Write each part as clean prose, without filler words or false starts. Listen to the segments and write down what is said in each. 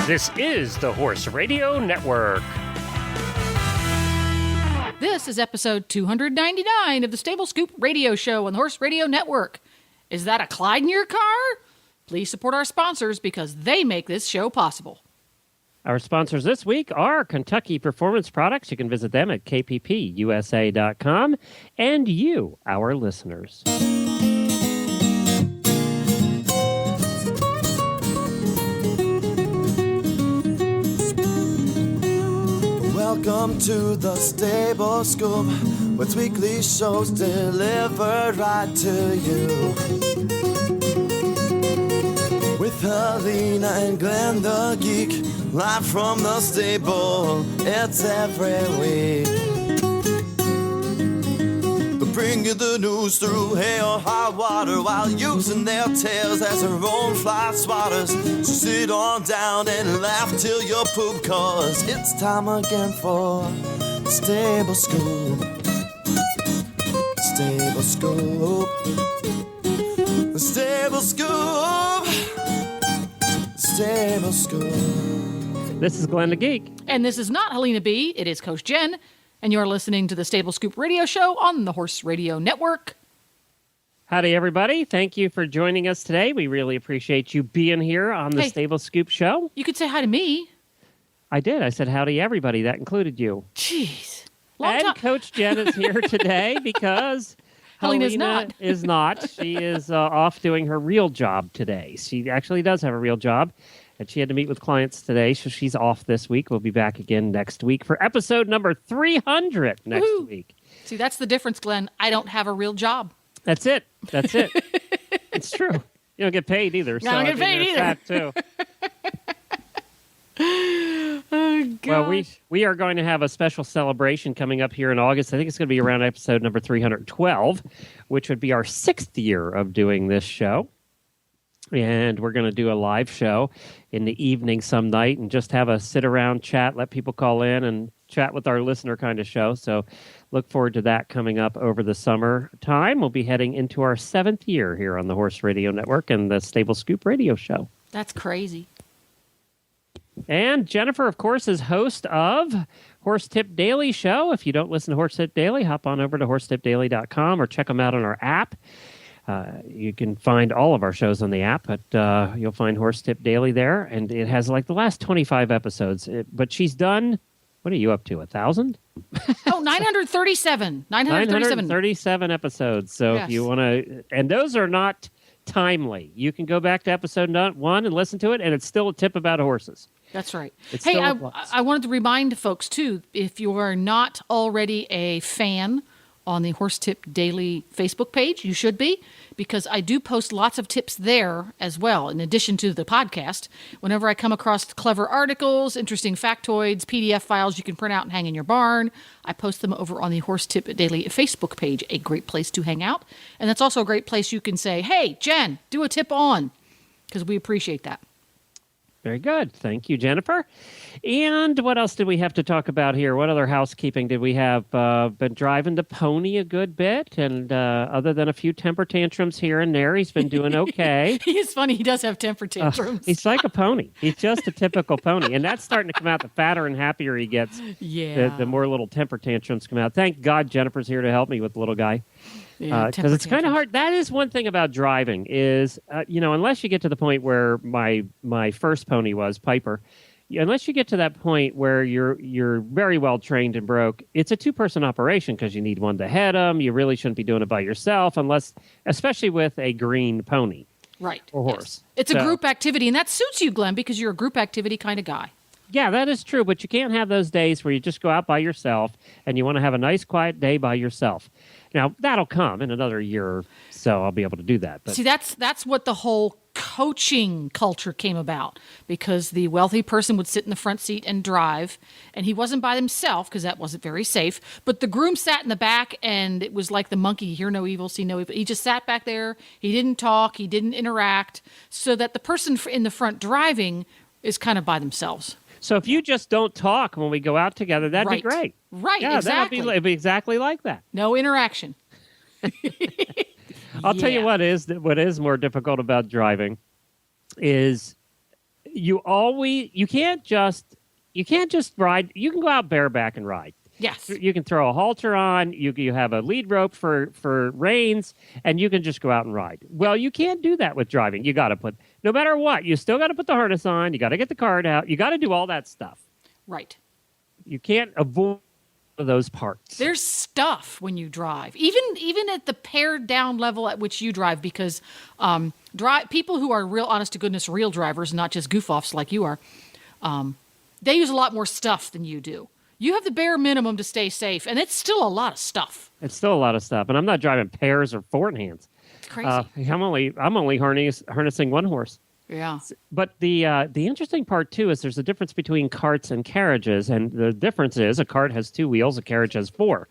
This is the Horse Radio Network. This is episode 299 of the Stable Scoop Radio Show on the Horse Radio Network. Is that a Clyde in your car? Please support our sponsors because they make this show possible. Our sponsors this week are Kentucky Performance Products. You can visit them at kppusa.com. And you, our listeners. Welcome to the Stable Scoop, with weekly shows delivered right to you. With Helena and Glenn the Geek, live from the stable, it's every week. They bring you the news through hail or high water, while using their tails as their own fly swatters. So sit on down and laugh till you poop, cause it's time again for the Stable Scoop. Stable Scoop. The Stable Scoop. Stable Scoop. This is Glenn the Geek. And this is not Helena B. It is Coach Jen. And you're listening to the Stable Scoop Radio Show on the Horse Radio Network. Howdy, everybody. Thank you for joining us today. We really appreciate you being here on the Stable Scoop Show. You could say hi to me. I did. I said howdy, everybody. That included you. Jeez. And Coach Jen is here today because Helena is not. She is off doing her real job today. She actually does have a real job, and she had to meet with clients today, so she's off this week. We'll be back again next week for episode number 300 next week. See, that's the difference, Glenn. I don't have a real job. That's it. That's it. It's true. You don't get paid either. I don't get paid either. That too. Oh, God. Well, we are going to have a special celebration coming up here in August. I think it's going to be around episode number 312, which would be our 6th year of doing this show. And we're going to do a live show in the evening some night and just have a sit-around chat, let people call in and chat with our listener kind of show. So look forward to that coming up over the summer time. We'll be heading into our 7th year here on the Horse Radio Network and the Stable Scoop Radio Show. That's crazy. And Jennifer, of course, is host of Horse Tip Daily Show. If you don't listen to Horse Tip Daily, hop on over to horsetipdaily.com or check them out on our app. You can find all of our shows on the app, but you'll find Horse Tip Daily there, and it has like the last 25 episodes. But she's done, what are you up to, 1,000? Oh, 937. 937 episodes. So If you want to, and those are not timely. You can go back to episode 1 and listen to it, and it's still a tip about horses. That's right. It's hey, I wanted to remind folks, too, if you are not already a fan on the Horse Tip Daily Facebook page, you should be, because I do post lots of tips there as well, in addition to the podcast. Whenever I come across clever articles, interesting factoids, PDF files you can print out and hang in your barn, I post them over on the Horse Tip Daily Facebook page, a great place to hang out. And that's also a great place you can say, hey, Jen, do a tip on, because we appreciate that. Very good. Thank you, Jennifer. And what else did we have to talk about here? What other housekeeping did we have? Been driving the pony a good bit, and other than a few temper tantrums here and there, he's been doing okay. He's funny. He does have temper tantrums. He's like a pony. He's just a typical pony, and that's starting to come out. The fatter and happier he gets, the more little temper tantrums come out. Thank God Jennifer's here to help me with the little guy. Because it's kind of hard. That is one thing about driving is, unless you get to the point where my first pony was, Piper, unless you get to that point where you're very well trained and broke, it's a two-person operation because you need one to head them. You really shouldn't be doing it by yourself especially with a green pony. Right. Or horse. Yes. It's a group activity, and that suits you, Glenn, because you're a group activity kind of guy. Yeah, that is true, but you can't have those days where you just go out by yourself and you want to have a nice, quiet day by yourself. Now, that'll come in another year or so. I'll be able to do that. But. See, that's what the whole coaching culture came about, because the wealthy person would sit in the front seat and drive, and he wasn't by himself because that wasn't very safe, but the groom sat in the back, and it was like the monkey, hear no evil, see no evil. He just sat back there. He didn't talk. He didn't interact, so that the person in the front driving is kind of by themselves. So if you just don't talk when we go out together, that'd be great. Right, yeah, exactly. It'd be exactly like that. No interaction. I'll tell you what is more difficult about driving is you can't just ride. You can go out bareback and ride. Yes. You can throw a halter on. You have a lead rope for reins, and you can just go out and ride. Well, you can't do that with driving. You got to put, no matter what, you still got to put the harness on. You got to get the card out. You got to do all that stuff. Right. You can't avoid those parts. There's stuff when you drive, even at the pared down level at which you drive, because people who are real, honest to goodness, real drivers, not just goof offs like you are, they use a lot more stuff than you do. You have the bare minimum to stay safe, and it's still a lot of stuff. It's still a lot of stuff, and I'm not driving pairs or four hands. It's crazy. I'm only harnessing one horse. Yeah. But the interesting part too is there's a difference between carts and carriages, and the difference is a cart has 2 wheels, a carriage has 4.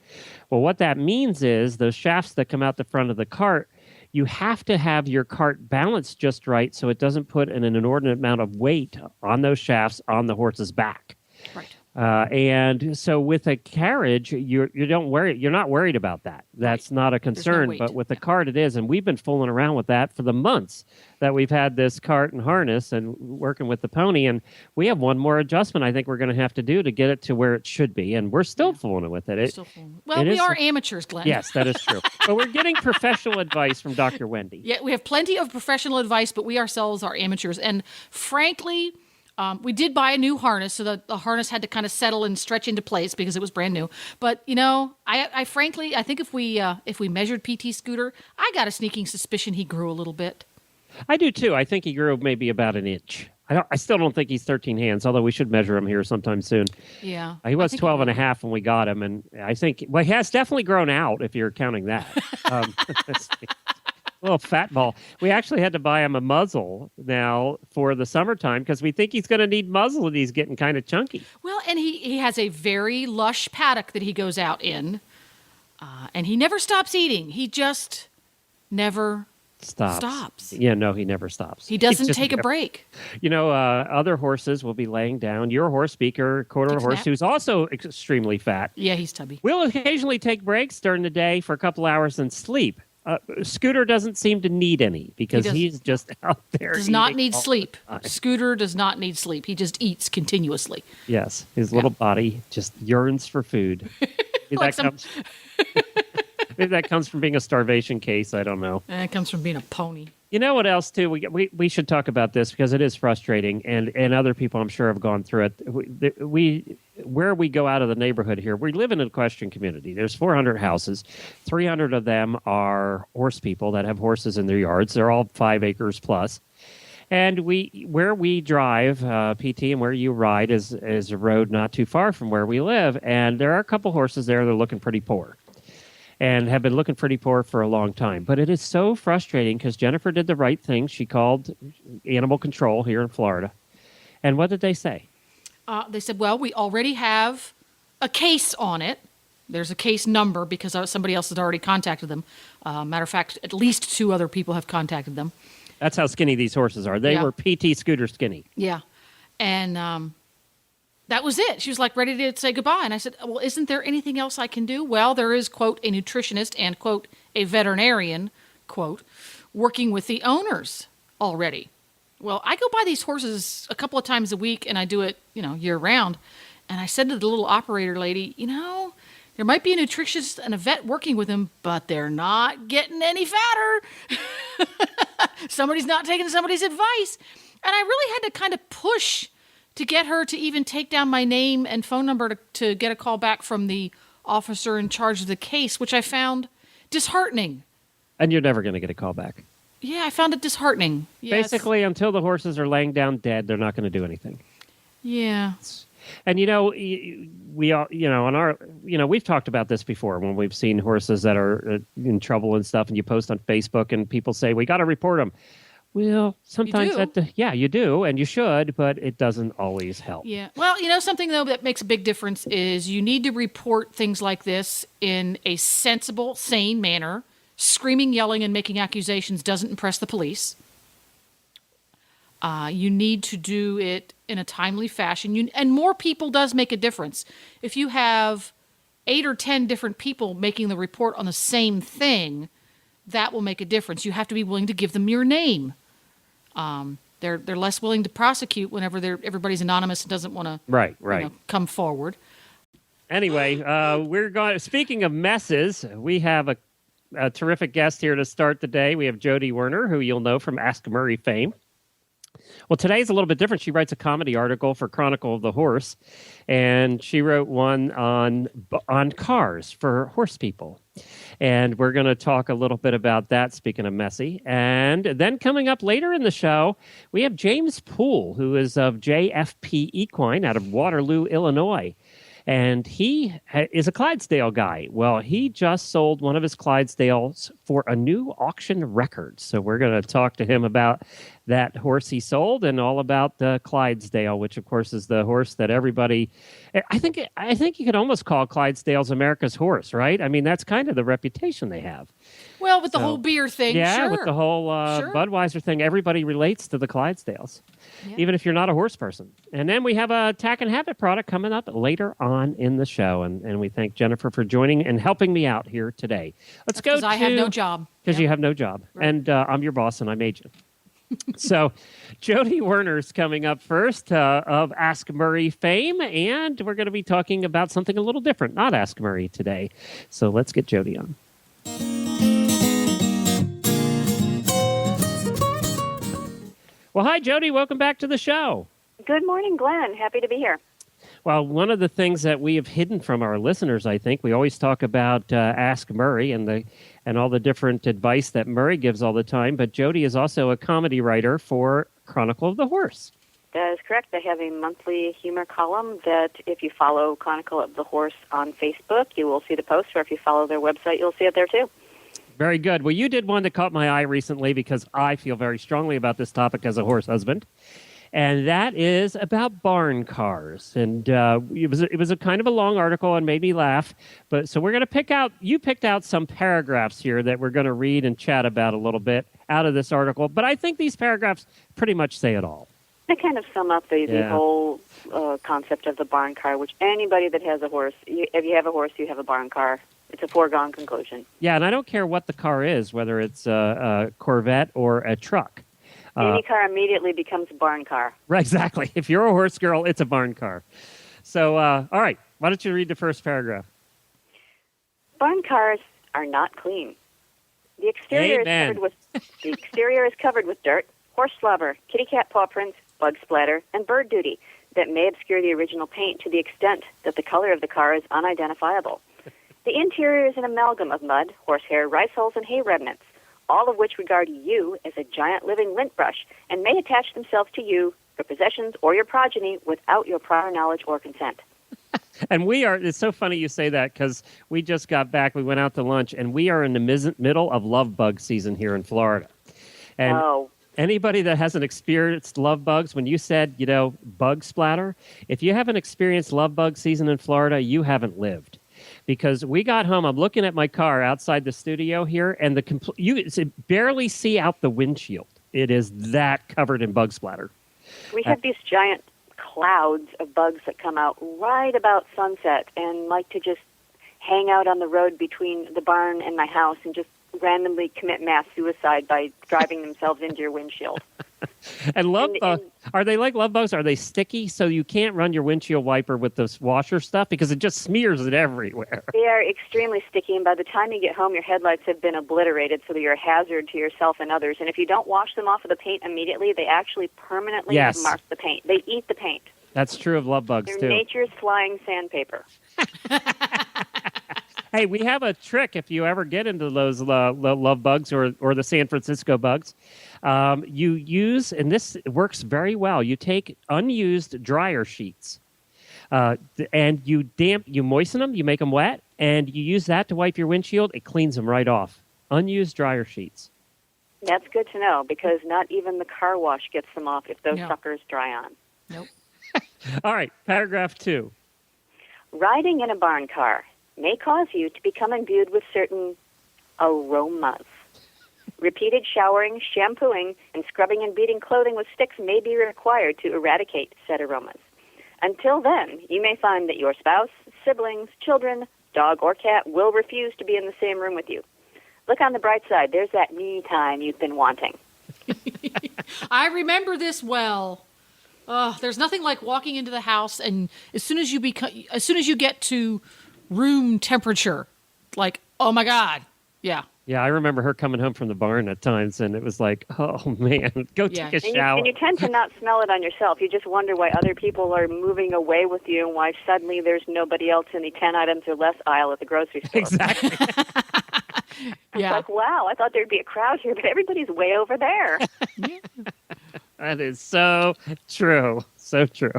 Well, what that means is those shafts that come out the front of the cart, you have to have your cart balanced just right so it doesn't put an inordinate amount of weight on those shafts on the horse's back. Right. And so with a carriage, you're not worried about that. That's Right. not a concern. weight. But with a cart, it is. And we've been fooling around with that for the months that we've had this cart and harness and working with the pony. And we have one more adjustment I think we're going to have to do to get it to where it should be. And we're still fooling with it. Well, we are amateurs, Glenn. Yes, that is true. But we're getting professional advice from Dr. Wendy. Yeah, we have plenty of professional advice, but we ourselves are amateurs. And frankly, we did buy a new harness, so the harness had to kind of settle and stretch into place because it was brand new. But I frankly, I think if we measured PT Scooter, I got a sneaking suspicion he grew a little bit. I do too. I think he grew maybe about an inch. I still don't think he's 13 hands, although we should measure him here sometime soon. Yeah. He was 12 and a half when we got him, and I think, well, he has definitely grown out if you're counting that. Little fat ball. We actually had to buy him a muzzle now for the summertime because we think he's going to need muzzle and he's getting kind of chunky. Well, and he has a very lush paddock that he goes out in, and he never stops eating. He just never stops. Yeah, no, he never stops. He doesn't take a break. Other horses will be laying down. Your horse, Speaker, quarter horse, who's also extremely fat. Yeah, he's tubby. Will occasionally take breaks during the day for a couple hours and sleep. Scooter doesn't seem to need any because he's just out there. Does not need sleep. Scooter does not need sleep. He just eats continuously. Yes, his little body just yearns for food. Maybe that comes from being a starvation case. I don't know. It comes from being a pony. You know what else too? We should talk about this because it is frustrating, and other people I'm sure have gone through it. Where we go out of the neighborhood here, we live in an equestrian community. There's 400 houses. 300 of them are horse people that have horses in their yards. They're all 5 acres plus. And where we drive, PT, and where you ride is a road not too far from where we live. And there are a couple horses there that are looking pretty poor and have been looking pretty poor for a long time. But it is so frustrating because Jennifer did the right thing. She called animal control here in Florida. And what did they say? They said, well, we already have a case on it. There's a case number because somebody else has already contacted them. Matter of fact, at least 2 other people have contacted them. That's how skinny these horses are. They were PT Scooter skinny. Yeah. And that was it. She was like ready to say goodbye. And I said, well, isn't there anything else I can do? Well, there is, quote, a nutritionist and, quote, a veterinarian, quote, working with the owners already. Well, I go by these horses a couple of times a week, and I do it, year round. And I said to the little operator lady, there might be a nutritionist and a vet working with them, but they're not getting any fatter. Somebody's not taking somebody's advice. And I really had to kind of push to get her to even take down my name and phone number to get a call back from the officer in charge of the case, which I found disheartening. And you're never going to get a call back. Yeah, I found it disheartening. Yes. Basically, until the horses are laying down dead, they're not going to do anything. Yeah. And we all, we've talked about this before when we've seen horses that are in trouble and stuff, and you post on Facebook and people say, we got to report them. Well, sometimes you do, and you should, but it doesn't always help. Yeah. Well, something, though, that makes a big difference is you need to report things like this in a sensible, sane manner. Screaming, yelling, and making accusations doesn't impress the police. You need to do it in a timely fashion. And more people does make a difference. If you have 8 or 10 different people making the report on the same thing, that will make a difference. You have to be willing to give them your name. They're less willing to prosecute whenever everybody's anonymous and doesn't want to right. come forward. Anyway, we're going. Speaking of messes, we have a terrific guest here to start the day. We have Jody Werner, who you'll know from Ask Murray fame. Well, today's a little bit different. She writes a comedy article for Chronicle of the Horse, and she wrote one on cars for horse people. And we're going to talk a little bit about that, speaking of messy. And then coming up later in the show, we have James Poole, who is of JFP Equine out of Waterloo, Illinois. And he is a Clydesdale guy. Well, he just sold one of his Clydesdales for a new auction record. So we're going to talk to him about that horse he sold and all about the Clydesdale, which, of course, is the horse that everybody... I think you could almost call Clydesdales America's horse, right? I mean, that's kind of the reputation they have. Well, with the whole beer thing, yeah, sure. With the whole Budweiser thing, everybody relates to the Clydesdales, even if you're not a horse person. And then we have a Tack and Habit product coming up later on in the show. And we thank Jennifer for joining and helping me out here today. Let's go to... Because I have no job. Because you have no job. Right. And I'm your boss and I made you. So Jody Werner's coming up first of Ask Murray fame, and we're going to be talking about something a little different, not Ask Murray today. So let's get Jody on. Well, hi, Jody. Welcome back to the show. Good morning, Glenn. Happy to be here. Well, one of the things that we have hidden from our listeners, I think, we always talk about Ask Murray and all the different advice that Murray gives all the time, but Jody is also a comedy writer for Chronicle of the Horse. That is correct. I have a monthly humor column that if you follow Chronicle of the Horse on Facebook, you will see the post, or if you follow their website, you'll see it there too. Very good. Well, you did one that caught my eye recently because I feel very strongly about this topic as a horse husband. And that is about barn cars. And it was a kind of a long article and made me laugh. But so we're going to you picked out some paragraphs here that we're going to read and chat about a little bit out of this article. But I think these paragraphs pretty much say it all. They kind of sum up the whole concept of the barn car, which anybody that has a horse, if you have a horse, you have a barn car. It's a foregone conclusion. Yeah, and I don't care what the car is, whether it's a Corvette or a truck. Any car immediately becomes a barn car. Right, exactly. If you're a horse girl, it's a barn car. So, all right, why don't you read the first paragraph? Barn cars are not clean. The exterior is covered with dirt, horse slobber, kitty cat paw prints, bug splatter, and bird duty that may obscure the original paint to the extent that the color of the car is unidentifiable. The interior is an amalgam of mud, horsehair, rice hulls, and hay remnants, all of which regard you as a giant living lint brush and may attach themselves to you, your possessions, or your progeny without your prior knowledge or consent. And it's so funny you say that because we just got back, we went out to lunch, and we are in the middle of love bug season here in Florida. And anybody that hasn't experienced love bugs, when you said, bug splatter, if you haven't experienced love bug season in Florida, you haven't lived. Because we got home, I'm looking at my car outside the studio here, and you barely see out the windshield. It is that covered in bug splatter. We have these giant clouds of bugs that come out right about sunset and like to just hang out on the road between the barn and my house and just randomly commit mass suicide by driving themselves into your windshield. And are they like love bugs? Are they sticky so you can't run your windshield wiper with this washer stuff because it just smears it everywhere? They are extremely sticky, and by the time you get home, your headlights have been obliterated so that you're a hazard to yourself and others. And if you don't wash them off of the paint immediately, they actually permanently mark the paint. They eat the paint. That's true of love bugs, They're too. nature's flying sandpaper. Hey, we have a trick if you ever get into those love bugs or the San Francisco bugs. You use, and this works very well, you take unused dryer sheets and you moisten them, you make them wet, and you use that to wipe your windshield. It cleans them right off. Unused dryer sheets. That's good to know because not even the car wash gets them off if those suckers dry on. Nope. All right, paragraph 2. Riding in a barn car may cause you to become imbued with certain aromas. Repeated showering, shampooing, and scrubbing and beating clothing with sticks may be required to eradicate said aromas. Until then, you may find that your spouse, siblings, children, dog, or cat will refuse to be in the same room with you. Look on the bright side. There's that me time you've been wanting. I remember this well. There's nothing like walking into the house, and as soon as you get to room temperature, like, oh my God, yeah. Yeah, I remember her coming home from the barn at times, and it was like, oh man, go take a shower. And you tend to not smell it on yourself. You just wonder why other people are moving away with you, and why suddenly there's nobody else in the 10 items or less aisle at the grocery store. Exactly. It's like, wow, I thought there'd be a crowd here, but everybody's way over there. That is so true. So true.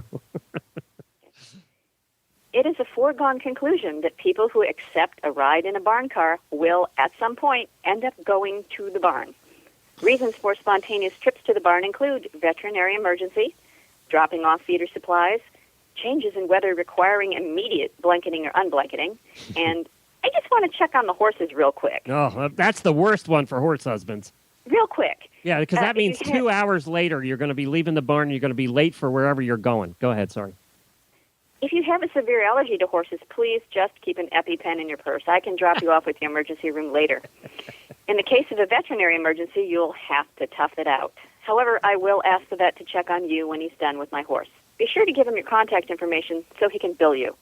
It is a foregone conclusion that people who accept a ride in a barn car will, at some point, end up going to the barn. Reasons for spontaneous trips to the barn include veterinary emergency, dropping off feeder supplies, changes in weather requiring immediate blanketing or unblanketing, and I just want to check on the horses real quick. Oh, that's the worst one for horse husbands. Real quick. Yeah, because that means 2 hours later you're going to be leaving the barn and you're going to be late for wherever you're going. Go ahead, sorry. If you have a severe allergy to horses, please just keep an EpiPen in your purse. I can drop you off with the emergency room later. In the case of a veterinary emergency, you'll have to tough it out. However, I will ask the vet to check on you when he's done with my horse. Be sure to give him your contact information so he can bill you.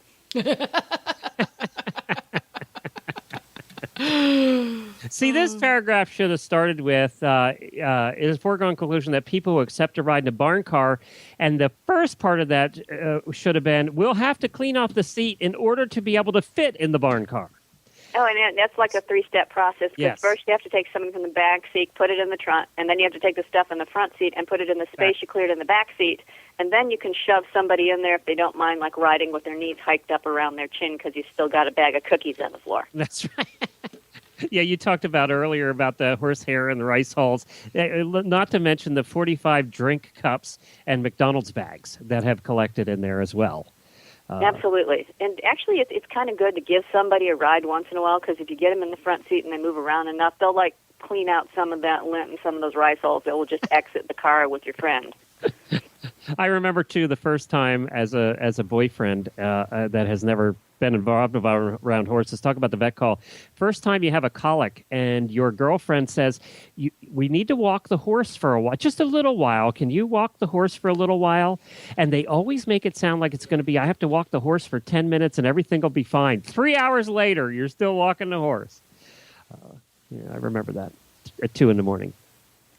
See, this paragraph should have started with, it is a foregone conclusion that people who accept a ride in a barn car, and the first part of that should have been, we'll have to clean off the seat in order to be able to fit in the barn car. Oh, and that's like a 3-step process. Because first you have to take something from the back seat, put it in the trunk, and then you have to take the stuff in the front seat and put it in the space you cleared in the back seat. And then you can shove somebody in there if they don't mind, like riding with their knees hiked up around their chin because you've still got a bag of cookies on the floor. That's right. Yeah, you talked about earlier about the horsehair and the rice hulls, not to mention the 45 drink cups and McDonald's bags that have collected in there as well. Absolutely. And actually, it's kind of good to give somebody a ride once in a while, because if you get them in the front seat and they move around enough, they'll, like, clean out some of that lint and some of those rice hulls that will just exit the car with your friend. I remember, too, the first time as a boyfriend that has never been involved around horses, talk about the vet call. First time you have a colic and your girlfriend says, we need to walk the horse for a while, just a little while. Can you walk the horse for a little while? And they always make it sound like it's going to be, I have to walk the horse for 10 minutes and everything will be fine. 3 hours later, you're still walking the horse. Yeah, I remember that at 2 a.m.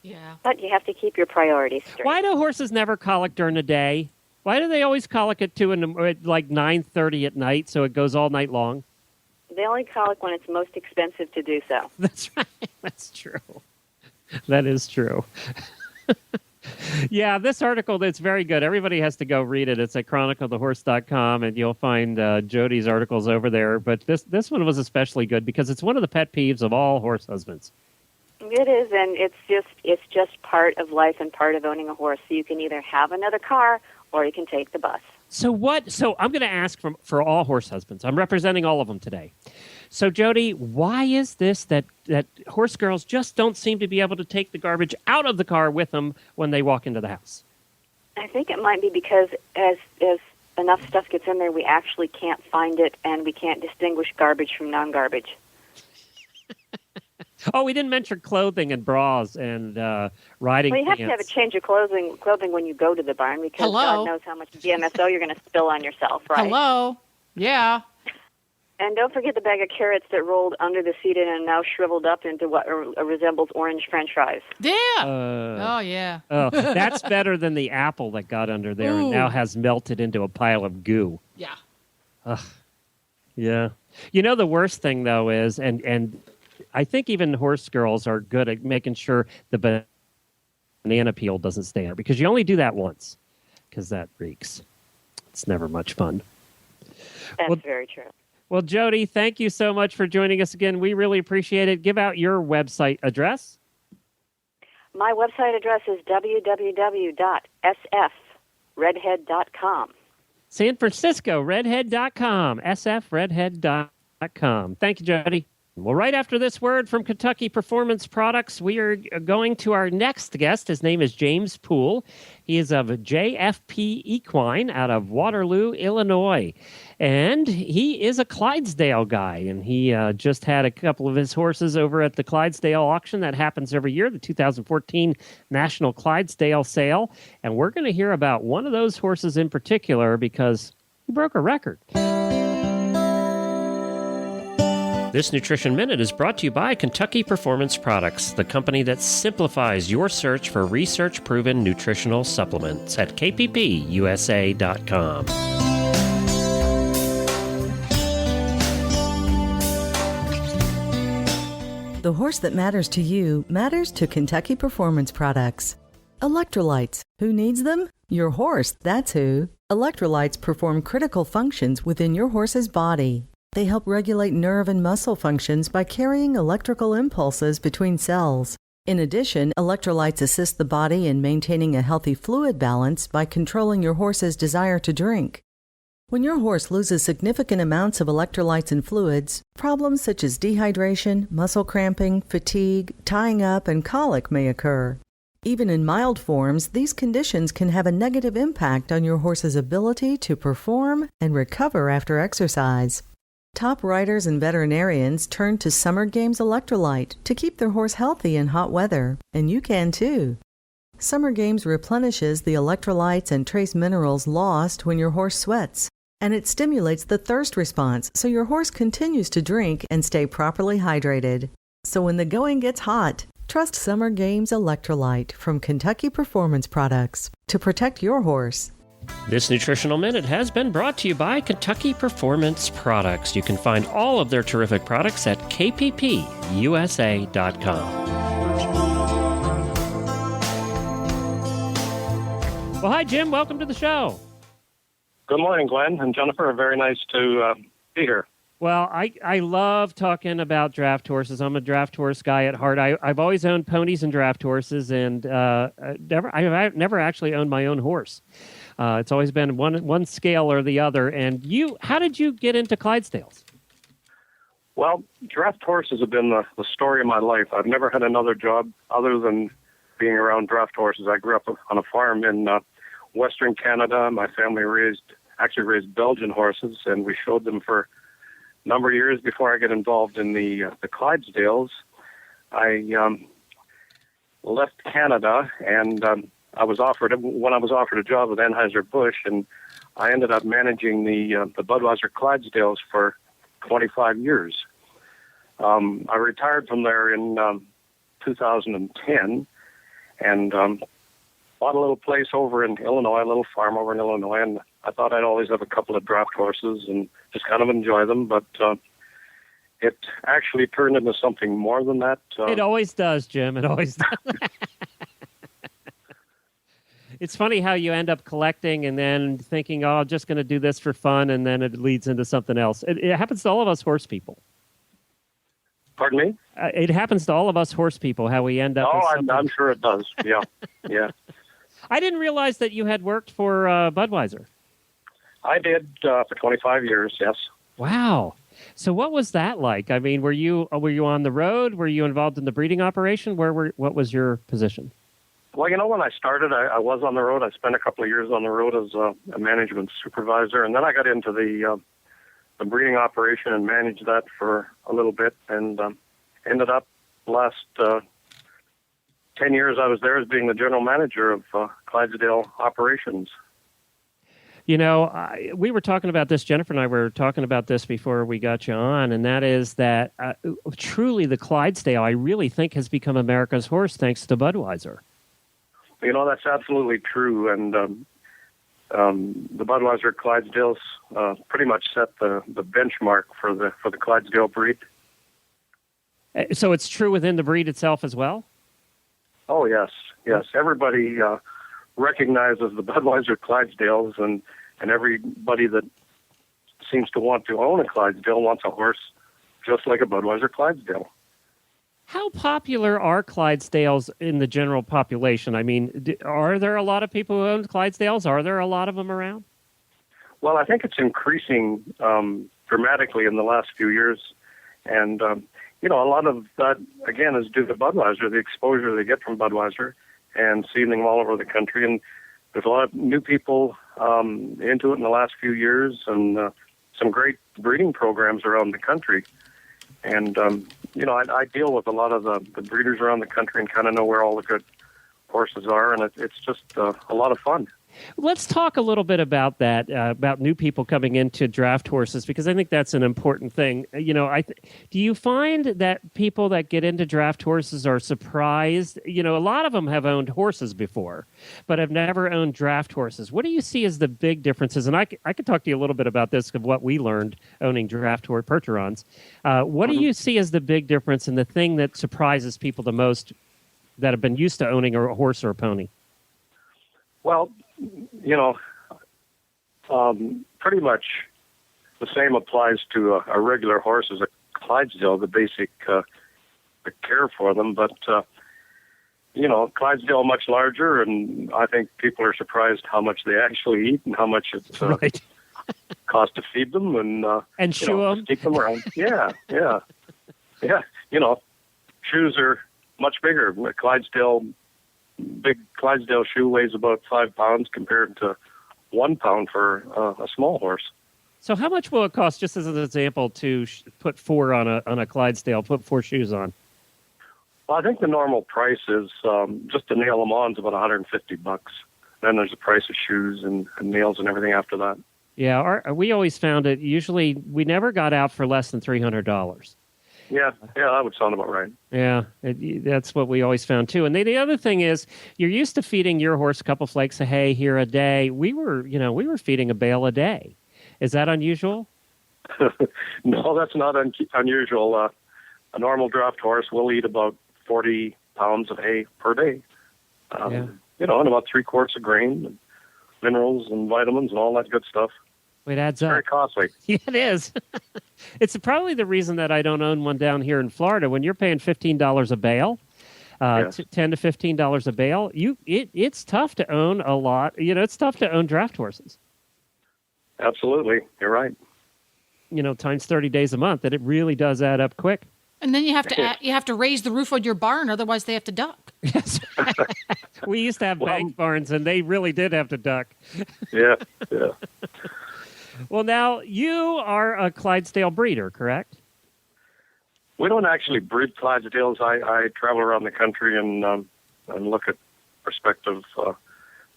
Yeah. But you have to keep your priorities straight. Why do horses never colic during the day? Why do they always colic at 9:30 at night, so it goes all night long? They only colic when it's most expensive to do so. That's right. That's true. That is true. Yeah, this article, that's very good. Everybody has to go read it. It's at chronicleofthehorse.com, and you'll find Jody's articles over there. But this one was especially good because it's one of the pet peeves of all horse husbands. It is, and it's just part of life and part of owning a horse. So you can either have another car or you can take the bus. So I'm going to ask for all horse husbands. I'm representing all of them today. So, Jody, why is this that horse girls just don't seem to be able to take the garbage out of the car with them when they walk into the house? I think it might be because as enough stuff gets in there, we actually can't find it, and we can't distinguish garbage from non-garbage. Oh, we didn't mention clothing and bras and riding pants. Well, you have to have a change of clothing when you go to the barn, because God knows how much DMSO you're going to spill on yourself, right? Hello. Yeah. And don't forget the bag of carrots that rolled under the seat and now shriveled up into what resembles orange French fries. Yeah. Oh, yeah. Oh, that's better than the apple that got under there and now has melted into a pile of goo. Yeah. Ugh. Yeah. You know, the worst thing, though, is, and I think even horse girls are good at making sure the banana peel doesn't stay there, because you only do that once, because that reeks. It's never much fun. That's very true. Well, Jody, thank you so much for joining us again. We really appreciate it. Give out your website address. My website address is www.sfredhead.com. San Francisco, redhead.com, sfredhead.com. Thank you, Jody. Well, right after this word from Kentucky Performance Products, we are going to our next guest. His name is James Poole. He is of JFP Equine out of Waterloo, Illinois. And he is a Clydesdale guy. And he just had a couple of his horses over at the Clydesdale auction that happens every year, the 2014 National Clydesdale Sale. And we're going to hear about one of those horses in particular because he broke a record. This Nutrition Minute is brought to you by Kentucky Performance Products, the company that simplifies your search for research-proven nutritional supplements at kppusa.com. The horse that matters to you matters to Kentucky Performance Products. Electrolytes. Who needs them? Your horse, that's who. Electrolytes perform critical functions within your horse's body. They help regulate nerve and muscle functions by carrying electrical impulses between cells. In addition, electrolytes assist the body in maintaining a healthy fluid balance by controlling your horse's desire to drink. When your horse loses significant amounts of electrolytes and fluids, problems such as dehydration, muscle cramping, fatigue, tying up, and colic may occur. Even in mild forms, these conditions can have a negative impact on your horse's ability to perform and recover after exercise. Top riders and veterinarians turn to Summer Games Electrolyte to keep their horse healthy in hot weather, and you can too. Summer Games replenishes the electrolytes and trace minerals lost when your horse sweats, and it stimulates the thirst response so your horse continues to drink and stay properly hydrated. So when the going gets hot, trust Summer Games Electrolyte from Kentucky Performance Products to protect your horse. This Nutritional Minute has been brought to you by Kentucky Performance Products. You can find all of their terrific products at kppusa.com. Well, hi, Jim. Welcome to the show. Good morning, Glenn and Jennifer. Very nice to be here. Well, I love talking about draft horses. I'm a draft horse guy at heart. I've always owned ponies and draft horses, and I've never actually owned my own horse. It's always been one scale or the other. And how did you get into Clydesdales? Well, draft horses have been the story of my life. I've never had another job other than being around draft horses. I grew up on a farm in Western Canada. My family raised Belgian horses, and we showed them for a number of years before I got involved in the Clydesdales. I left Canada, and I was offered a job with Anheuser-Busch, and I ended up managing the Budweiser Clydesdales for 25 years. I retired from there in 2010, and bought a little place over in Illinois, a little farm over in Illinois, and I thought I'd always have a couple of draft horses and just kind of enjoy them, but it actually turned into something more than that. It always does, Jim. It always does. It's funny how you end up collecting and then thinking, I'm just going to do this for fun, and then it leads into something else. It happens to all of us horse people. Pardon me? It happens to all of us horse people, how we end up with something. I'm sure it does. Yeah, yeah. I didn't realize that you had worked for Budweiser. I did for 25 years, yes. Wow. So what was that like? I mean, were you on the road? Were you involved in the breeding operation? What was your position? Well, when I started, I was on the road. I spent a couple of years on the road as a management supervisor, and then I got into the breeding operation and managed that for a little bit, and ended up last 10 years I was there as being the general manager of Clydesdale operations. We were talking about this, Jennifer and I were talking about this before we got you on, and that is that truly the Clydesdale, I really think, has become America's horse thanks to Budweiser. That's absolutely true, and the Budweiser Clydesdales pretty much set the benchmark for the Clydesdale breed. So it's true within the breed itself as well? Oh, yes. Everybody recognizes the Budweiser Clydesdales, and everybody that seems to want to own a Clydesdale wants a horse just like a Budweiser Clydesdale. How popular are Clydesdales in the general population? I mean, are there a lot of people who own Clydesdales? Are there a lot of them around? Well, I think it's increasing dramatically in the last few years. And, a lot of that, again, is due to Budweiser, the exposure they get from Budweiser and seeing them all over the country. And there's a lot of new people into it in the last few years, and some great breeding programs around the country. And, I deal with a lot of the breeders around the country and kind of know where all the good horses are, and it's just a lot of fun. Let's talk a little bit about that, about new people coming into draft horses, because I think that's an important thing. Do you find that people that get into draft horses are surprised? A lot of them have owned horses before, but have never owned draft horses. What do you see as the big differences? And I could talk to you a little bit about this, of what we learned owning draft horse Percherons. What do you see as the big difference and the thing that surprises people the most that have been used to owning a horse or a pony? Well, pretty much the same applies to a regular horse as a Clydesdale, the basic the care for them. But, Clydesdale much larger, and I think people are surprised how much they actually eat and how much it costs to feed them and shoe them. Keep them around. Yeah. Shoes are much bigger. Big Clydesdale shoe weighs about 5 pounds compared to 1 pound for a small horse. So how much will it cost, just as an example, to put 4 on a Clydesdale, put 4 shoes on? Well, I think the normal price is just to nail them on is about $150. Then there's the price of shoes and nails and everything after that. Yeah, we always found it. Usually, we never got out for less than $300. Yeah, that would sound about right. Yeah, that's what we always found too. And the other thing is, you're used to feeding your horse a couple flakes of hay here a day. We were feeding a bale a day. Is that unusual? No, that's not unusual. A normal draft horse will eat about 40 pounds of hay per day. And about 3 quarts of grain, and minerals and vitamins and all that good stuff. It adds up. Very costly. Yeah, it is. It's probably the reason that I don't own one down here in Florida. When you're paying $15 a bale, $10 to $15 a bale, it's tough to own a lot. It's tough to own draft horses. Absolutely, you're right. Times 30 days a month, that it really does add up quick. And then you have to raise the roof on your barn, otherwise they have to duck. Yes. We used to have bank barns, and they really did have to duck. Yeah. Well, now, you are a Clydesdale breeder, correct? We don't actually breed Clydesdales. I travel around the country and look at prospective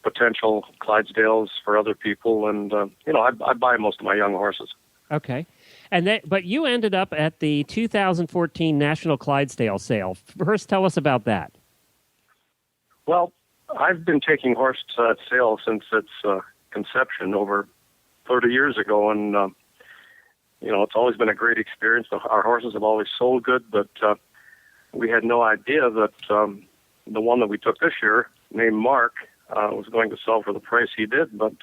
potential Clydesdales for other people, and I buy most of my young horses. Okay. But you ended up at the 2014 National Clydesdale sale. First, tell us about that. Well, I've been taking horses at sale since its conception over 30 years ago, and it's always been a great experience. Our horses have always sold good, but we had no idea that the one that we took this year, named Mark, was going to sell for the price he did. But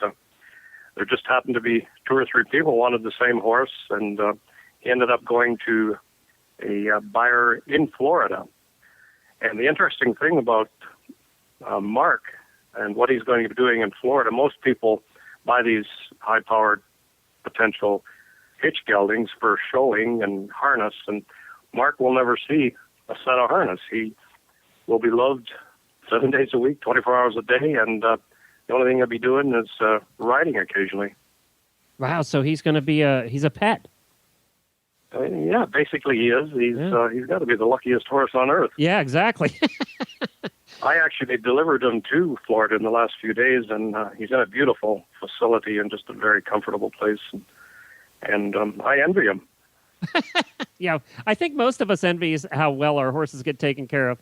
there just happened to be 2 or 3 people wanted the same horse, and he ended up going to a buyer in Florida. And the interesting thing about Mark and what he's going to be doing in Florida, most people buy these high-powered potential hitch geldings for showing and harness, and Mark will never see a set of harness. He will be loved 7 days a week, 24 hours a day, and the only thing he'll be doing is riding occasionally. Wow, so he's going to be he's a pet. Yeah, basically he is. He's got to be the luckiest horse on earth. Yeah, exactly. I actually delivered him to Florida in the last few days, and he's in a beautiful facility and just a very comfortable place. And I envy him. Yeah, I think most of us envy how well our horses get taken care of.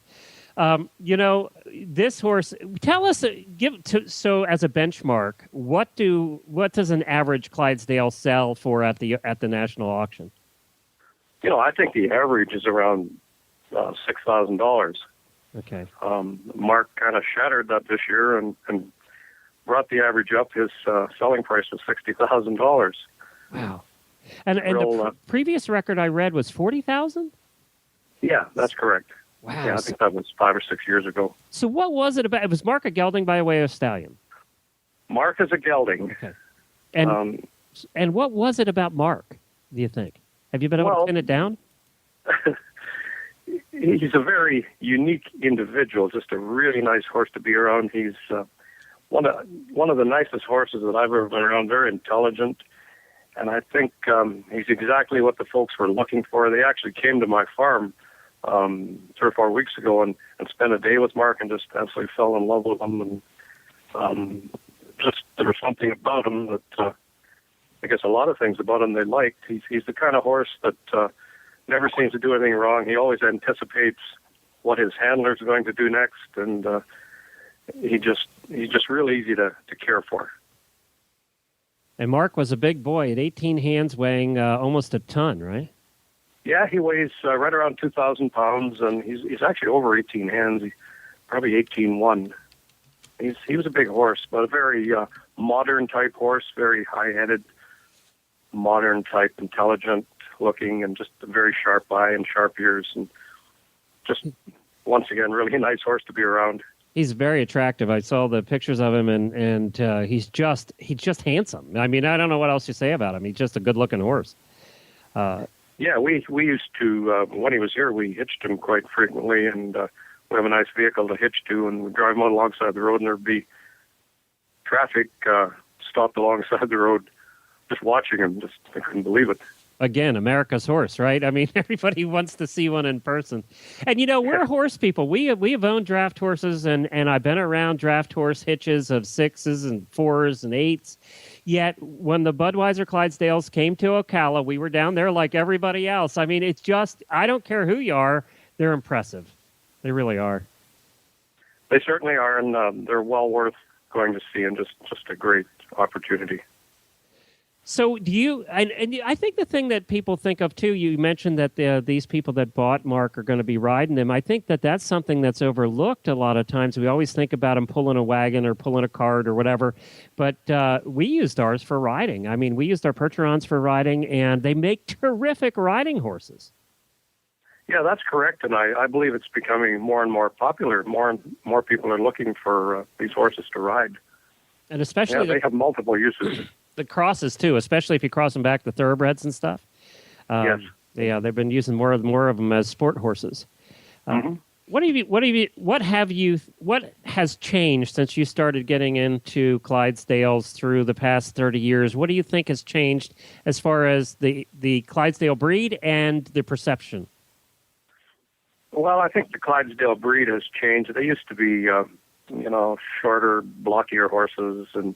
This horse. Tell us, so as a benchmark, what does an average Clydesdale sell for at the national auction? I think the average is around $6,000. Okay. Mark kind of shattered that this year and brought the average up. His selling price was $60,000. Wow. And the previous record I read was $40,000? Yeah, that's correct. Wow. Yeah, I think that was 5 or 6 years ago. So what was it about? It was Mark a gelding by way of stallion? Mark is a gelding. Okay. And what was it about Mark, do you think? Have you been able to pin it down? he's a very unique individual, just a really nice horse to be around. He's one of the nicest horses that I've ever been around, very intelligent. And I think he's exactly what the folks were looking for. They actually came to my farm 3 or 4 weeks ago and spent a day with Mark and just absolutely fell in love with him. And just there was something about him that I guess a lot of things about him they liked. He's the kind of horse that never seems to do anything wrong. He always anticipates what his handlers are going to do next, and he's just really easy to care for. And Mark was a big boy at 18 hands, weighing almost a ton, right? Yeah, he weighs right around 2,000 pounds, and he's actually over 18 hands. He's probably 18.1. He was a big horse, but a very modern type horse, very high-headed, modern type, intelligent looking, and just a very sharp eye and sharp ears, and just once again, really nice horse to be around. He's very attractive. I saw the pictures of him, and he's just handsome. I mean, I don't know what else you say about him. He's just a good-looking horse. Yeah, we used to, when he was here, we hitched him quite frequently, and we have a nice vehicle to hitch to, and we drive him alongside the road, and there'd be traffic stopped alongside the road just watching him. Just I couldn't believe it. Again, America's horse, right? I mean, everybody wants to see one in person. And, we're horse people. We have owned draft horses, and I've been around draft horse hitches of 6s and 4s and 8s. Yet, when the Budweiser Clydesdales came to Ocala, we were down there like everybody else. I mean, it's just, I don't care who you are, they're impressive. They really are. They certainly are, and they're well worth going to see, and just a great opportunity. So do you, and I think the thing that people think of too, you mentioned that these people that bought Mark are going to be riding him. I think that that's something that's overlooked a lot of times. We always think about him pulling a wagon or pulling a cart or whatever, but we used ours for riding. I mean, we used our Percherons for riding, and they make terrific riding horses. Yeah, that's correct, and I believe it's becoming more and more popular. More and more people are looking for these horses to ride. And especially they have multiple uses. The crosses too, especially if you cross them back to thoroughbreds and stuff. Yes. Yeah, they've been using more of them as sport horses. Mm-hmm. What has changed since you started getting into Clydesdales through the past 30 years? What do you think has changed as far as the Clydesdale breed and the perception? Well, I think the Clydesdale breed has changed. They used to be, shorter, blockier horses, and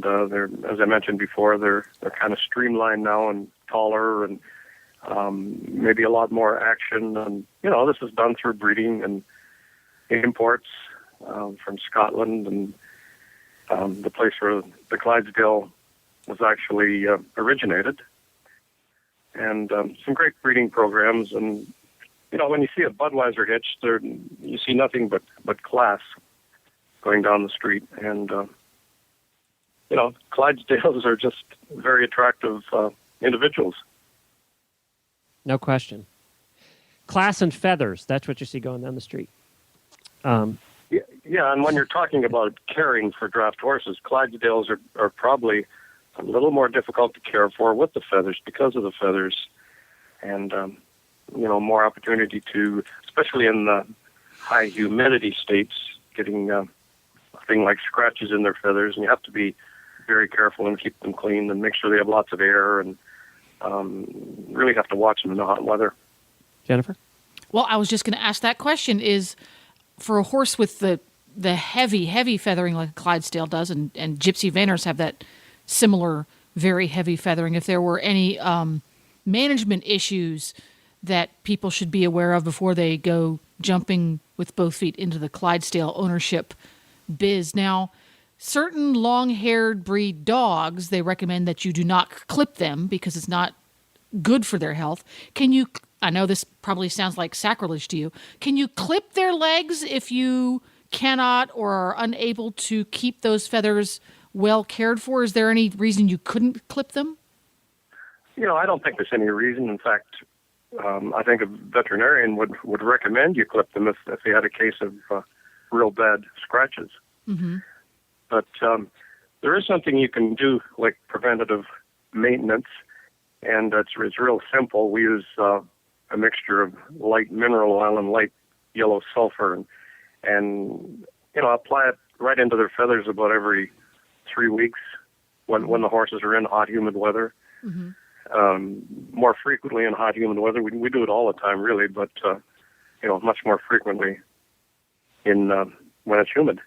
they're, as I mentioned before, they're kind of streamlined now and taller, and maybe a lot more action. And this is done through breeding and imports from Scotland, and the place where the Clydesdale was actually originated, and some great breeding programs. And when you see a Budweiser hitch, you see nothing but class going down the street, and Clydesdales are just very attractive individuals. No question. Class and feathers, that's what you see going down the street. Yeah, and when you're talking about caring for draft horses, Clydesdales are probably a little more difficult to care for with the feathers because of the feathers, and more opportunity to, especially in the high humidity states, getting a thing like scratches in their feathers, and you have to be very careful and keep them clean and make sure they have lots of air, and really have to watch them in the hot weather. Jennifer? Well, I was just going to ask that question, is for a horse with the heavy feathering like a Clydesdale does, and Gypsy Vanners have that similar very heavy feathering, if there were any management issues that people should be aware of before they go jumping with both feet into the Clydesdale ownership biz. Now, certain long-haired breed dogs, they recommend that you do not clip them because it's not good for their health. I know this probably sounds like sacrilege to you. Can you clip their legs if you cannot or are unable to keep those feathers well cared for? Is there any reason you couldn't clip them? I don't think there's any reason. In fact, I think a veterinarian would recommend you clip them if they had a case of real bad scratches. Mm-hmm. But there is something you can do, like preventative maintenance, and it's real simple. We use a mixture of light mineral oil and light yellow sulfur, and apply it right into their feathers about every 3 weeks when the horses are in hot, humid weather. Mm-hmm. More frequently in hot, humid weather. We do it all the time, really, but much more frequently in when it's humid.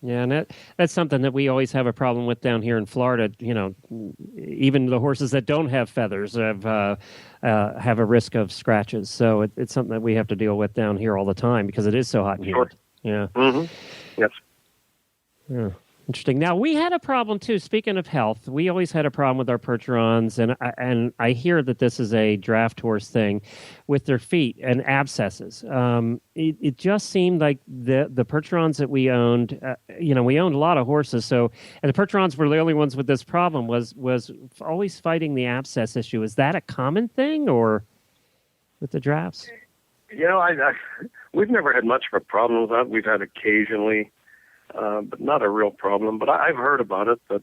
Yeah, and that's something that we always have a problem with down here in Florida. Even the horses that don't have feathers have a risk of scratches. So it's something that we have to deal with down here all the time because it is so hot and humid. Sure. Yeah. Mm-hmm. Yes. Yeah. Interesting. Now, we had a problem, too. Speaking of health, we always had a problem with our Percherons, and I hear that this is a draft horse thing with their feet and abscesses. It just seemed like the Percherons that we owned, we owned a lot of horses, and the Percherons were the only ones with this problem, was always fighting the abscess issue. Is that a common thing, or with the drafts? We've never had much of a problem with that. We've had occasionally, but not a real problem. But I've heard about it, that,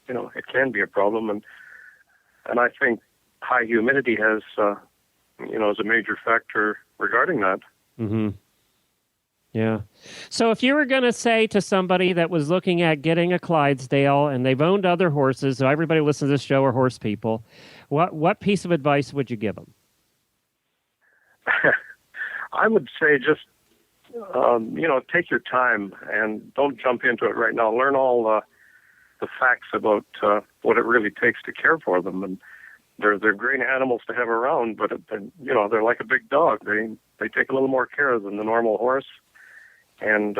it can be a problem. And I think high humidity has, is a major factor regarding that. Mm-hmm. Yeah. So if you were going to say to somebody that was looking at getting a Clydesdale and they've owned other horses, so everybody listening to this show are horse people, what piece of advice would you give them? I would say just, take your time and don't jump into it right now. Learn all the facts about what it really takes to care for them. And they're great animals to have around, but they're like a big dog. They take a little more care than the normal horse. And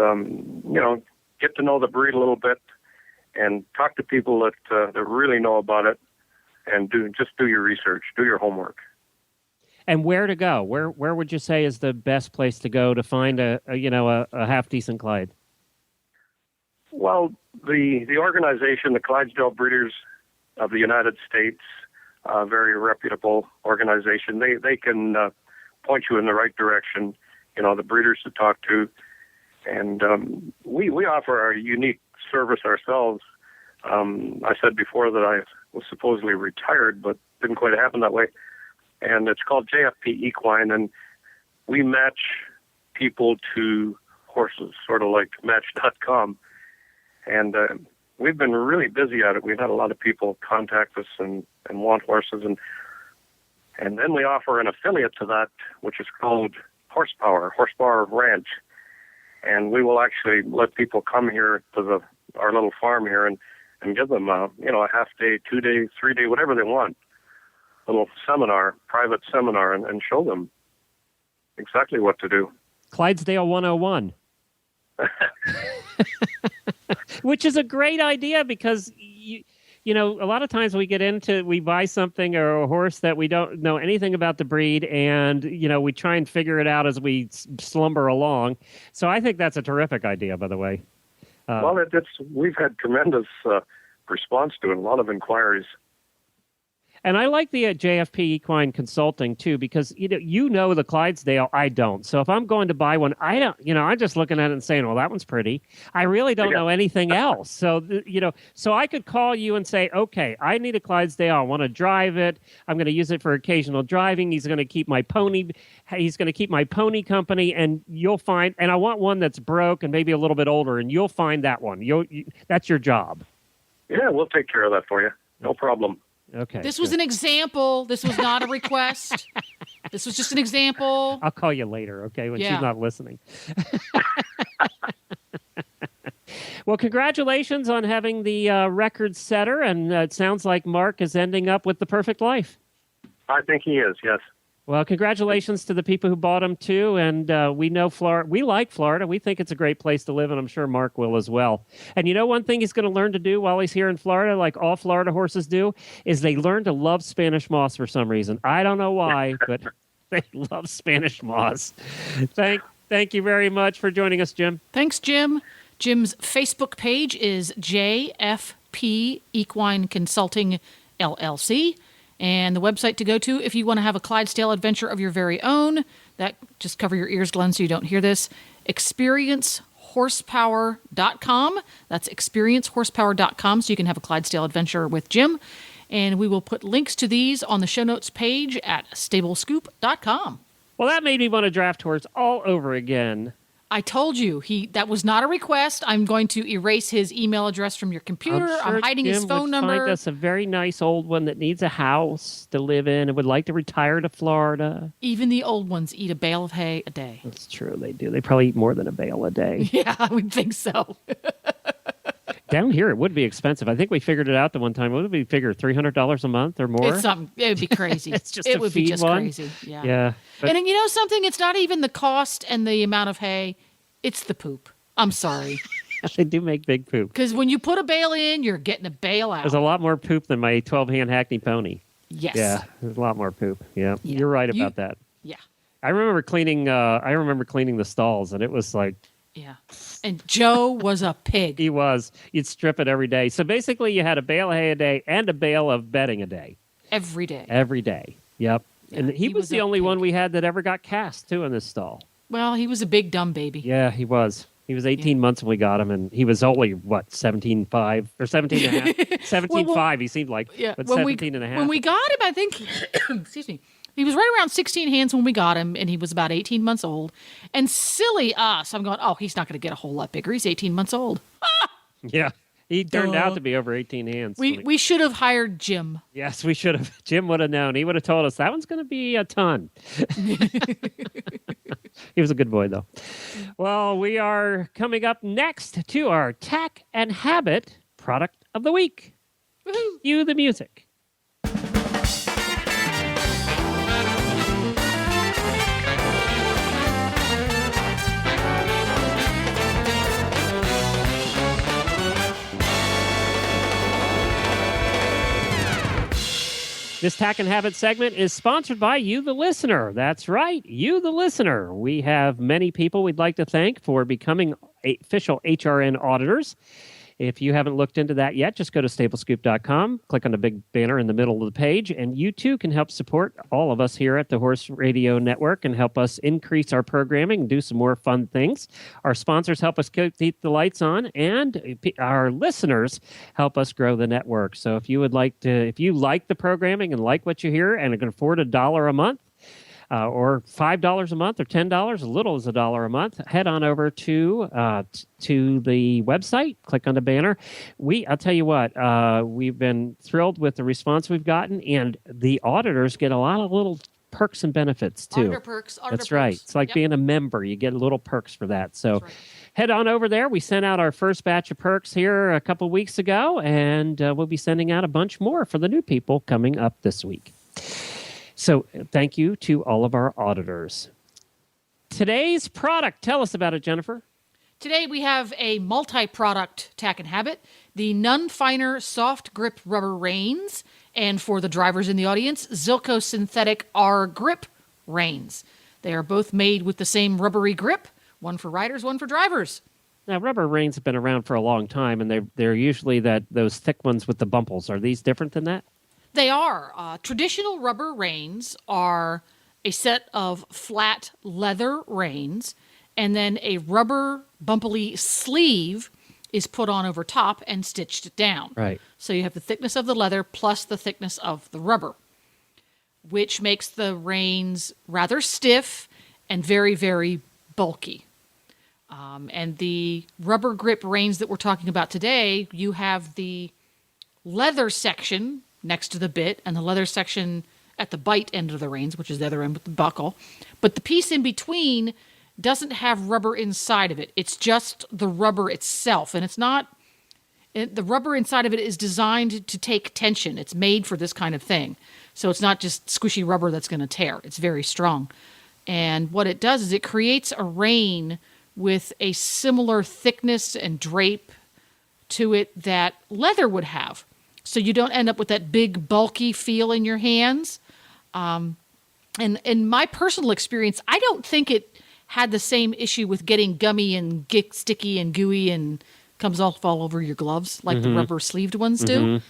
get to know the breed a little bit, and talk to people that really know about it, and do your research, do your homework. And where to go? Where would you say is the best place to go to find a half decent Clyde? Well, the organization, the Clydesdale Breeders of the United States, a very reputable organization. They can point you in the right direction. The breeders to talk to, and we offer a unique service ourselves. I said before that I was supposedly retired, but didn't quite happen that way. And it's called JFP Equine, and we match people to horses, sort of like Match.com. And we've been really busy at it. We've had a lot of people contact us and want horses, and then we offer an affiliate to that, which is called Horsepower Ranch. And we will actually let people come here to our little farm here and give them a half day, 2 day, 3 day, whatever they want. Little private seminar, and show them exactly what to do. Clydesdale 101. Which is a great idea, because a lot of times we buy something or a horse that we don't know anything about the breed, and we try and figure it out as we slumber along. So I think that's a terrific idea, by the way. We've had tremendous response to it, a lot of inquiries. And I like the JFP Equine Consulting, too, because, the Clydesdale, I don't. So if I'm going to buy one, I don't, I'm just looking at it and saying, well, that one's pretty. I really don't know anything else. So, so I could call you and say, okay, I need a Clydesdale. I want to drive it. I'm going to use it for occasional driving. He's going to keep my pony. He's going to keep my pony company, and you'll find, and I want one that's broke and maybe a little bit older, and you'll find that one. That's your job. Yeah, we'll take care of that for you. No problem. Okay. This was an example. This was not a request. This was just an example. I'll call you later, okay, when she's not listening. Well, congratulations on having the record setter, and it sounds like Mark is ending up with the perfect life. I think he is, yes. Well, congratulations to the people who bought them, too. And we know Florida. We like Florida. We think it's a great place to live, and I'm sure Mark will as well. And one thing he's going to learn to do while he's here in Florida, like all Florida horses do, is they learn to love Spanish moss for some reason. I don't know why, but they love Spanish moss. Thank you very much for joining us, Jim. Thanks, Jim. Jim's Facebook page is JFP Equine Consulting, LLC. And the website to go to if you want to have a Clydesdale adventure of your very own, that just cover your ears, Glenn, so you don't hear this, experiencehorsepower.com. That's experiencehorsepower.com, so you can have a Clydesdale adventure with Jim. And we will put links to these on the show notes page at stablescoop.com. Well, that made me want to draft horse all over again. I told you, that was not a request. I'm going to erase his email address from your computer. I'm hiding his phone number. Find us a very nice old one that needs a house to live in and would like to retire to Florida. Even the old ones eat a bale of hay a day. That's true, they do. They probably eat more than a bale a day. Yeah, I would think so. Down here, it would be expensive. I think we figured it out the one time. What did we figure? $300 a month or more? It's something. It would be crazy. It would be just crazy. Yeah. Yeah. And you know something? It's not even the cost and the amount of hay. It's the poop. I'm sorry. They do make big poop. Because when you put a bale in, you're getting a bale out. There's a lot more poop than my 12-hand Hackney pony. Yes. Yeah, there's a lot more poop. Yeah, you're right about that. Yeah. I remember cleaning the stalls, and it was like. Yeah. And Joe was a pig. He was. You'd strip it every day. So basically, you had a bale of hay a day and a bale of bedding a day. Every day. Every day. Yep. Yeah, and he was the only one we had that ever got cast too in this stall. Well, he was a big dumb baby. Yeah, he was. He was 18 months when we got him, and he was only, 17.5 or 17 and a half? 17.5, he seemed like, but 17 and a half. When we got him, I think, excuse me, he was right around 16 hands when we got him, and he was about 18 months old. And silly us, I'm going, he's not going to get a whole lot bigger. He's 18 months old. Yeah. He turned out to be over 18 hands. We should have hired Jim. Yes, we should have. Jim would have known. He would have told us that one's going to be a ton. He was a good boy, though. Well, we are coming up next to our Tack and Habit Product of the Week. Woohoo! Cue the music. This Tack and Habit segment is sponsored by you, the listener. That's right, you, the listener. We have many people we'd like to thank for becoming official HRN auditors. If you haven't looked into that yet, just go to stablescoop.com, click on the big banner in the middle of the page, and you too can help support all of us here at the Horse Radio Network and help us increase our programming and do some more fun things. Our sponsors help us keep the lights on, and our listeners help us grow the network. So if you like the programming and like what you hear and can afford $1 a month, or $5 a month, or $10, as little as $1 a month, head on over to the website, click on the banner. I'll tell you what, we've been thrilled with the response we've gotten, and the auditors get a lot of little perks and benefits too. Auditor perks. That's right. It's like being a member. You get little perks for that. So head on over there. We sent out our first batch of perks here a couple weeks ago, and we'll be sending out a bunch more for the new people coming up this week. So thank you to all of our auditors. Today's product, tell us about it, Jennifer. Today we have a multi-product Tack and Habit, the None Finer Soft Grip Rubber Reins, and for the drivers in the audience, Zilco Synthetic R Grip Reins. They are both made with the same rubbery grip, one for riders, one for drivers. Now, rubber reins have been around for a long time, and they're usually those thick ones with the bumples. Are these different than that? They are. Traditional rubber reins are a set of flat leather reins, and then a rubber bumpily sleeve is put on over top and stitched down. Right. So you have the thickness of the leather plus the thickness of the rubber, which makes the reins rather stiff and very, very bulky. And the rubber grip reins that we're talking about today, you have the leather section next to the bit and the leather section at the bite end of the reins, which is the other end with the buckle. But the piece in between doesn't have rubber inside of it. It's just the rubber itself. And the rubber inside of it is designed to take tension. It's made for this kind of thing. So it's not just squishy rubber that's going to tear. It's very strong. And what it does is it creates a rein with a similar thickness and drape to it that leather would have. So you don't end up with that big, bulky feel in your hands. And in my personal experience, I don't think it had the same issue with getting gummy and sticky and gooey and comes all over your gloves like the rubber sleeved ones do.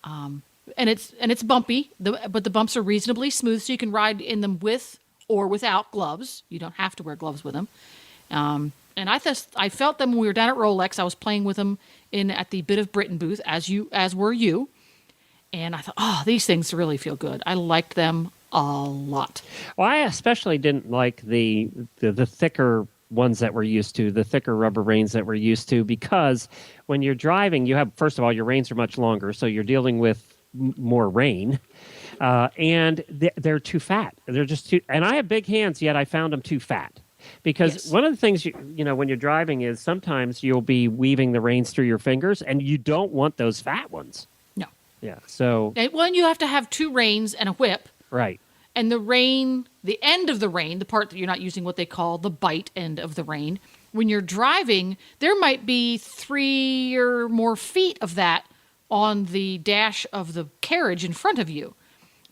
And it's bumpy, but the bumps are reasonably smooth, so you can ride in them with or without gloves. You don't have to wear gloves with them. And I felt them when we were down at Rolex. I was playing with them at the Bit of Britain booth, as were you. And I thought, oh, these things really feel good. I liked them a lot. Well, I especially didn't like the thicker ones that we're used to, the thicker rubber reins that we're used to, because when you're driving, you have, first of all, your reins are much longer, so you're dealing with more rain, and they're too fat. They're just too, and I have big hands, yet I found them too fat. Because one of the things, you know, when you're driving is sometimes you'll be weaving the reins through your fingers, and you don't want those fat ones. No. Yeah, so... One, you have to have 2 reins and a whip. Right. And the rein, the end of the rein, the part that you're not using what they call the bite end of the rein, when you're driving, there might be 3 or more feet of that on the dash of the carriage in front of you.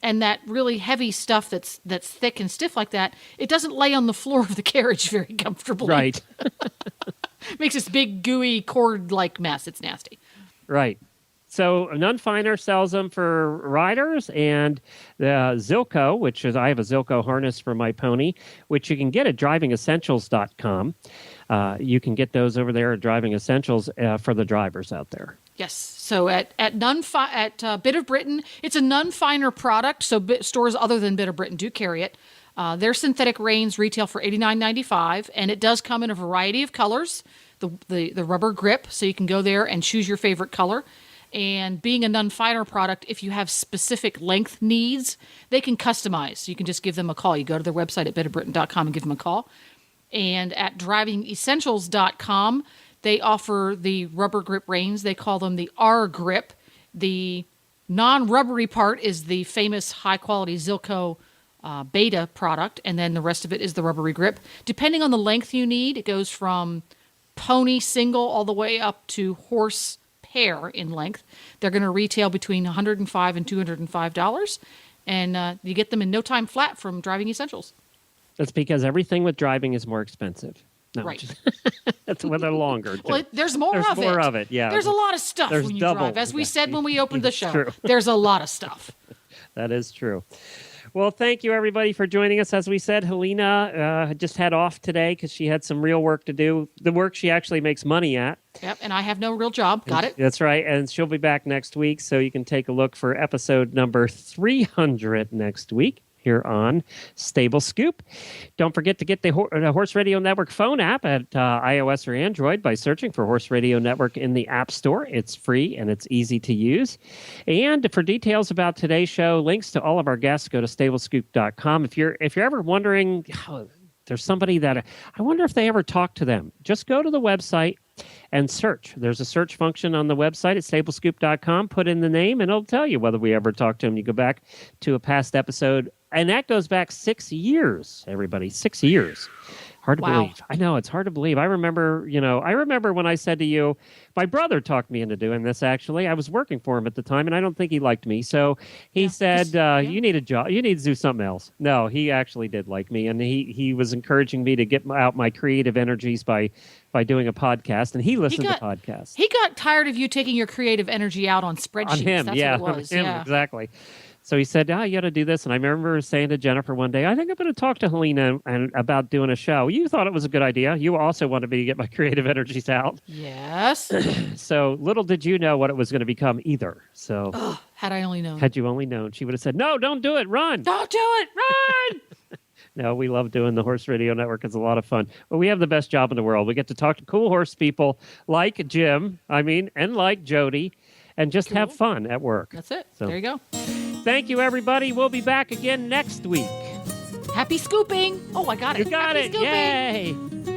And that really heavy stuff that's thick and stiff like that, it doesn't lay on the floor of the carriage very comfortably. Right. Makes this big, gooey, cord-like mess. It's nasty. Right. So None Finer sells them for riders, and the Zilco, which is, I have a Zilco harness for my pony, which you can get at drivingessentials.com. You can get those over there at Driving Essentials for the drivers out there. Yes. So at Bit of Britain, it's a None Finer product, so stores other than Bit of Britain do carry it. Their synthetic reins retail for $89.95, and it does come in a variety of colors, the rubber grip, so you can go there and choose your favorite color. And being a None Finer product, if you have specific length needs, they can customize. So you can just give them a call. You go to their website at bitofbritain.com and give them a call. And at drivingessentials.com, they offer the rubber grip reins. They call them the R grip. The non-rubbery part is the famous high-quality Zilco Beta product, and then the rest of it is the rubbery grip. Depending on the length you need, it goes from pony single all the way up to horse pair in length. They're going to retail between $105 and $205, and you get them in no time flat from Driving Essentials. That's because everything with driving is more expensive. No, right. That's when they're longer. Well, there's more of it. Yeah. There's a lot of stuff when you drive. As we said when we opened the show, true. There's a lot of stuff. That is true. Well, thank you, everybody, for joining us. As we said, Helena just had off today because she had some real work to do, the work she actually makes money at. Yep, and I have no real job. Got it? That's right, and she'll be back next week, so you can take a look for episode number 300 next week here on Stable Scoop. Don't forget to get the Horse Radio Network phone app at iOS or Android by searching for Horse Radio Network in the App Store. It's free and it's easy to use. And for details about today's show, links to all of our guests, go to stablescoop.com. If you're ever wondering, there's somebody that I wonder if they ever talk to them, just go to the website and search. There's a search function on the website at stablescoop.com. Put in the name, and it'll tell you whether we ever talked to them. You go back to a past episode, and that goes back 6 years, everybody. 6 years. Hard to believe. I know, it's hard to believe. I remember when I said to you, my brother talked me into doing this, actually. I was working for him at the time, and I don't think he liked me. So he said, you need a job. You need to do something else. No, he actually did like me, and he was encouraging me to get out my creative energies by doing a podcast, and he listened to podcasts. He got tired of you taking your creative energy out on spreadsheets. On him, That's yeah. what it was. On him, exactly. So he said, you got to do this. And I remember saying to Jennifer one day, I think I'm going to talk to Helena about doing a show. You thought it was a good idea. You also wanted me to get my creative energies out. Yes. So little did you know what it was going to become either. So had I only known. Had you only known, she would have said, no, don't do it. Run. Don't do it. Run. No, we love doing the Horse Radio Network. It's a lot of fun. But we have the best job in the world. We get to talk to cool horse people like Jim, and like Jody, and just have fun at work. That's it. So, there you go. Thank you, everybody. We'll be back again next week. Happy scooping. Oh, I got it. You got Happy it. Scooping. Yay.